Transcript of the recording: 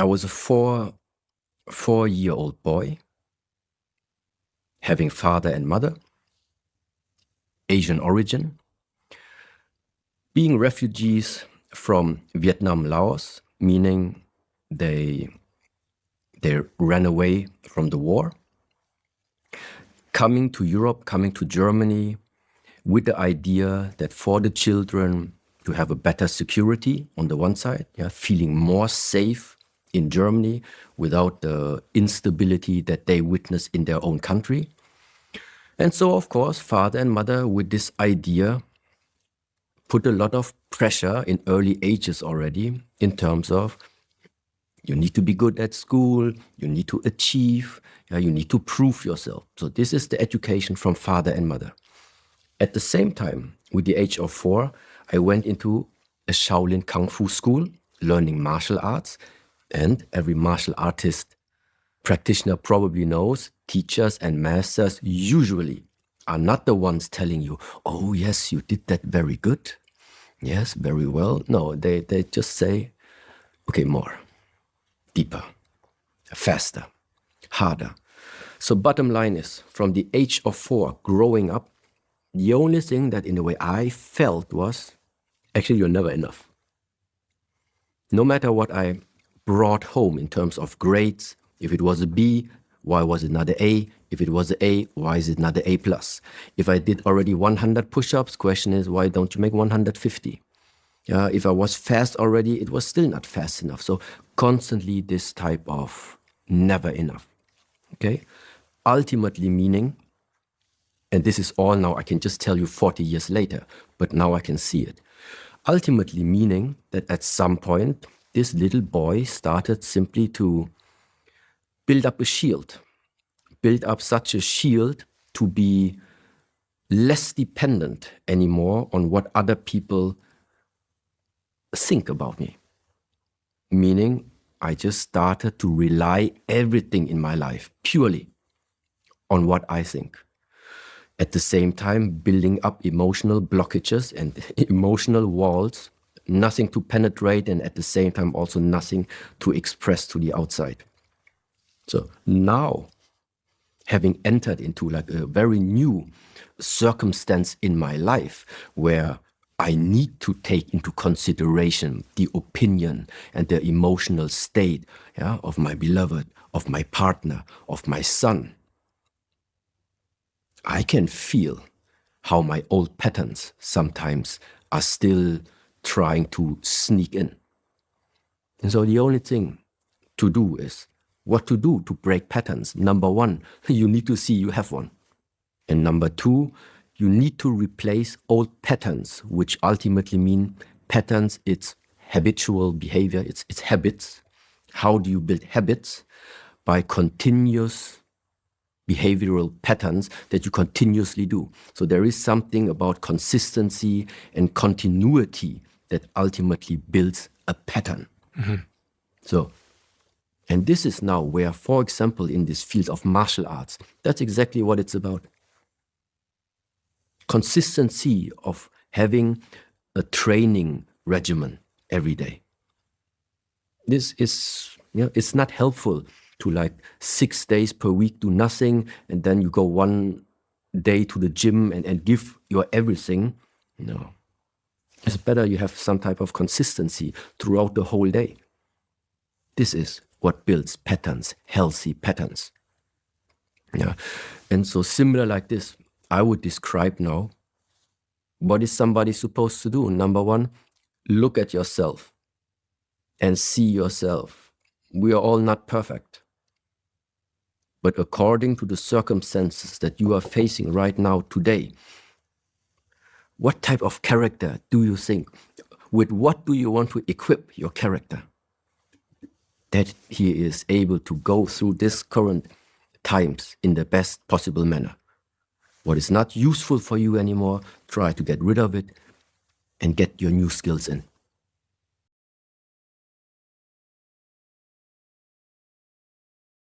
I was a four-year-old boy, having father and mother, Asian origin, being refugees from Vietnam, Laos, meaning they ran away from the war, coming to Europe, coming to Germany, with the idea that for the children to have a better security on the one side, feeling more safe in Germany without the instability that they witness in their own country. And so, of course, father and mother, with this idea, put a lot of pressure in early ages already in terms of you need to be good at school, you need to achieve, you need to prove yourself. So this is the education from father and mother. At the same time, with the age of 4, I went into a Shaolin Kung Fu school, learning martial arts. And every martial artist practitioner probably knows, teachers and masters usually are not the ones telling you, oh yes, you did that very good. Yes, very well. No, they just say, okay, more, deeper, faster, harder. So bottom line is, from the age of 4, growing up, the only thing that in a way I felt was, actually, you're never enough. No matter what I brought home in terms of grades, if it was a B, why was it not an A? If it was an A, why is it not an A+? If I did already 100 push-ups, question is, why don't you make 150? If I was fast already, it was still not fast enough. So constantly this type of never enough. Okay? Ultimately meaning, and this is all now I can just tell you 40 years later, but now I can see it. Ultimately meaning that at some point, this little boy started simply to build up a shield, build up such a shield to be less dependent anymore on what other people think about me. Meaning, I just started to rely everything in my life purely on what I think. At the same time, building up emotional blockages and emotional walls, nothing to penetrate, and at the same time also nothing to express to the outside. So now, having entered into like a very new circumstance in my life where I need to take into consideration the opinion and the emotional state of my beloved, of my partner, of my son, I can feel how my old patterns sometimes are still trying to sneak in. And so the only thing to do is what to do to break patterns. Number 1, you need to see you have one. And number 2, you need to replace old patterns, which ultimately mean patterns, it's habitual behavior, it's habits. How do you build habits? By continuous behavioral patterns that you continuously do. So there is something about consistency and continuity that ultimately builds a pattern. Mm-hmm. So, and this is now where, for example, in this field of martial arts, that's exactly what it's about. Consistency of having a training regimen every day. This is, it's not helpful to like 6 days per week do nothing, and then you go 1 day to the gym and give your everything. No. It's better you have some type of consistency throughout the whole day. This is what builds patterns, healthy patterns. Yeah. And so similar like this, I would describe now, what is somebody supposed to do? Number 1, look at yourself and see yourself. We are all not perfect. But according to the circumstances that you are facing right now today, what type of character do you think? With what do you want to equip your character? That he is able to go through this current times in the best possible manner. What is not useful for you anymore, try to get rid of it and get your new skills in.